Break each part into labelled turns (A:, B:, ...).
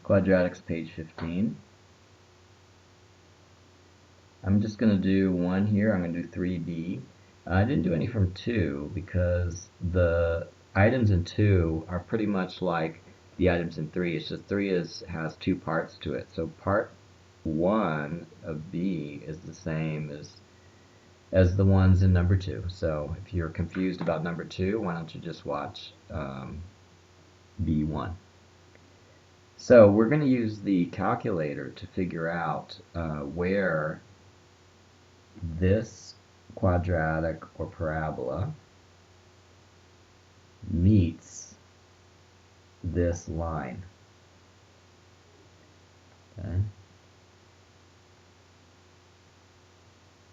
A: Quadratics, page 15. I'm just going to do 1 here. I'm going to do 3D. I didn't do any from 2 because the items in 2 are pretty much like the items in 3. It's just 3 has 2 parts to it. So part 1 of B is the same as the ones in number 2. So if you're confused about number 2, why don't you just watch B1. So we're going to use the calculator to figure out where this quadratic or parabola meets this line.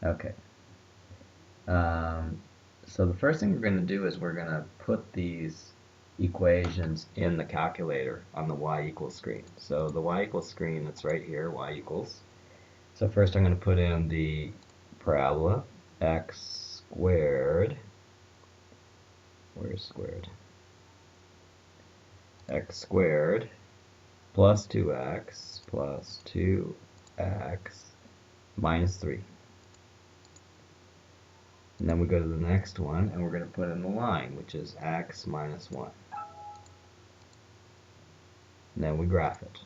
A: Okay. So the first thing we're going to do is we're going to put these equations in the calculator on the y equals screen. So the y equals screen, it's right here, y equals. So first I'm going to put in the parabola, x squared, where's squared? X squared plus 2x plus 2x minus 3. And then we go to the next one, and we're going to put in the line, which is x minus 1. And then we graph it.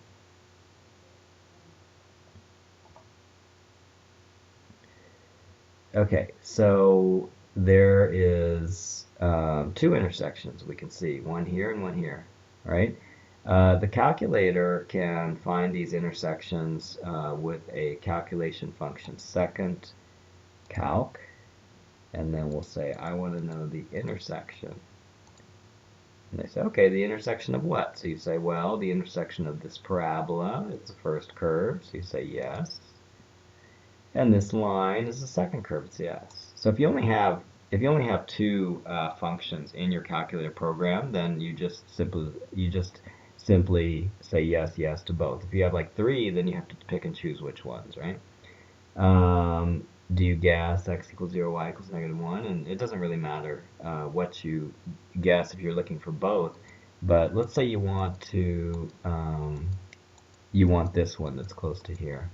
A: Okay, so there is 2 intersections we can see, one here and one here, right? The calculator can find these intersections with a calculation function, second calc, and then we'll say, I want to know the intersection. And they say, okay, the intersection of what? So you say, well, the intersection of this parabola is the first curve, so you say yes. And this line is the second curve, it's yes. So if you only have 2 functions in your calculator program, then you just simply say yes, yes to both. If you have like 3, then you have to pick and choose which ones, right? Do you guess x equals 0, y equals -1? And it doesn't really matter what you guess if you're looking for both. But let's say you want this one that's close to here.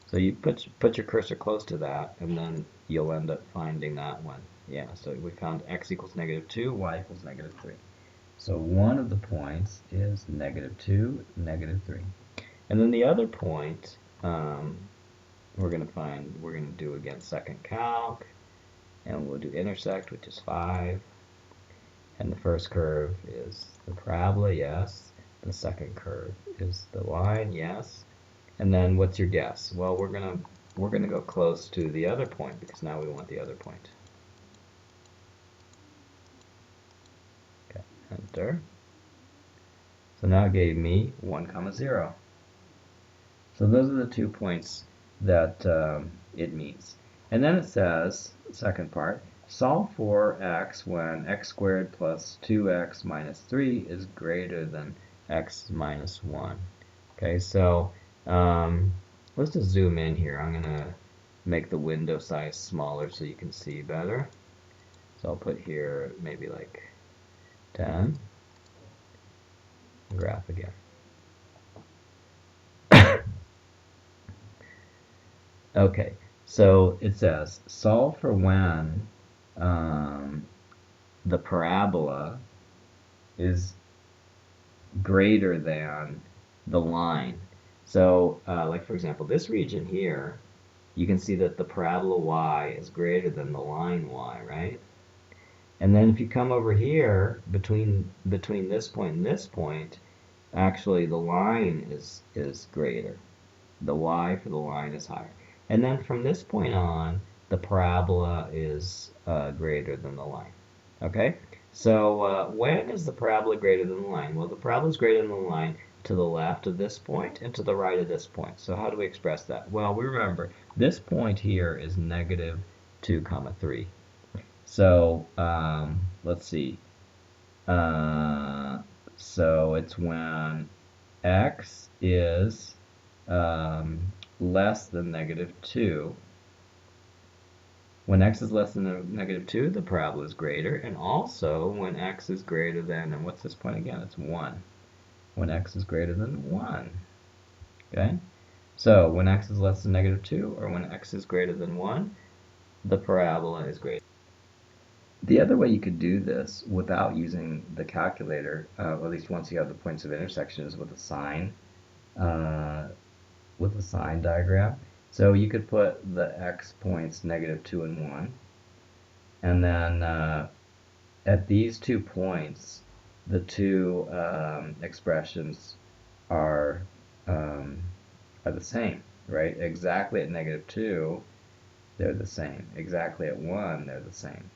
A: So you put your cursor close to that, and then you'll end up finding that one. Yeah, so we found x equals -2, y equals -3. So one of the points is -2, -3. And then the other point, we're going to do again second calc, and we'll do intersect, which is 5. And the first curve is the parabola, yes. The second curve is the line, yes. And then what's your guess? Well, we're gonna go close to the other point because now we want the other point. Okay, enter. So now it gave me 1, 0. So those are the 2 points that it meets. And then it says, second part, solve for x when x squared plus 2x minus 3 is greater than x minus 1. Okay, so let's just zoom in here. I'm going to make the window size smaller so you can see better. So I'll put here maybe like 10. Graph again. Okay, so it says solve for when the parabola is greater than the line. So like for example, this region here, you can see that the parabola y is greater than the line y, right? And then if you come over here, between this point and this point, actually the line is greater. The y for the line is higher. And then from this point on, the parabola is greater than the line. Okay? So when is the parabola greater than the line? Well, the parabola is greater than the line to the left of this point and to the right of this point. So how do we express that? Well, we remember this point here is -2, 3. So let's see. So it's when x is less than -2. When x is less than -2, the parabola is greater, and also when x is greater than, and what's this point again? It's 1. when x is greater than 1. Okay? So when x is less than negative 2 or when x is greater than 1, the parabola is greater. The other way you could do this without using the calculator, at least once you have the points of intersection, is uh, with a sine diagram. So you could put the x points negative 2 and 1, and then at these 2 points, the two expressions are um, are the same, right? Exactly at negative 2, they're the same. Exactly at 1, they're the same.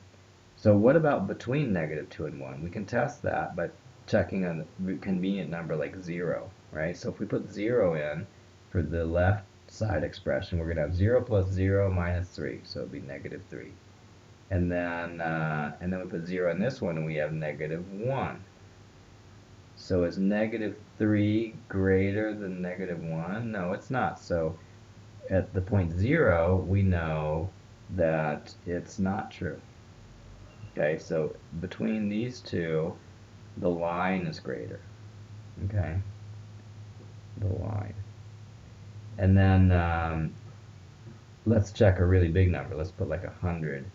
A: So what about between negative 2 and 1? We can test that by checking a convenient number like 0, right? So if we put 0 in for the left side expression, we're going to have 0 plus 0 minus 3, so it would be negative 3. And then we put 0 in this one, and we have negative 1. So is negative 3 greater than negative 1? No, it's not. So at the point 0, we know that it's not true. Okay, so between these two, the line is greater. Okay, the line. And then let's check a really big number. Let's put like 100.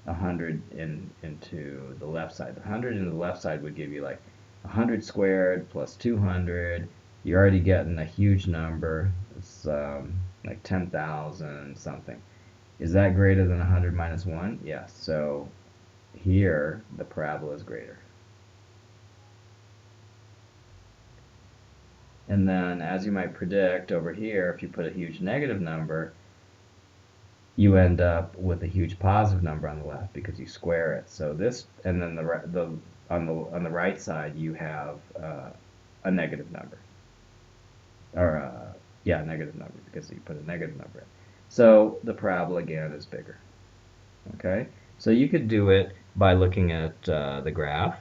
A: 100 into the left side. 100 into the left side would give you like 100 squared plus 200. You're already getting a huge number. It's like 10,000 something. Is that greater than 100 minus 1? Yes. So here the parabola is greater. And then, as you might predict over here, if you put a huge negative number, you end up with a huge positive number on the left because you square it. So this, and then on the right side you have a negative number, or yeah, a negative number because you put a negative number in. So the parabola again is bigger. Okay, so you could do it by looking at the graph,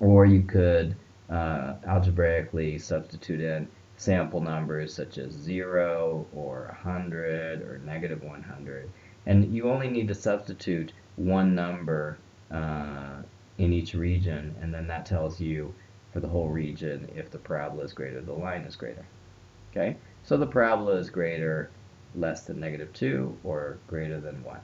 A: or you could algebraically substitute in sample numbers such as 0 or 100 or negative 100. And you only need to substitute one number in each region, and then that tells you for the whole region if the parabola is greater, the line is greater. Okay, so the parabola is greater, less than negative 2, or greater than 1.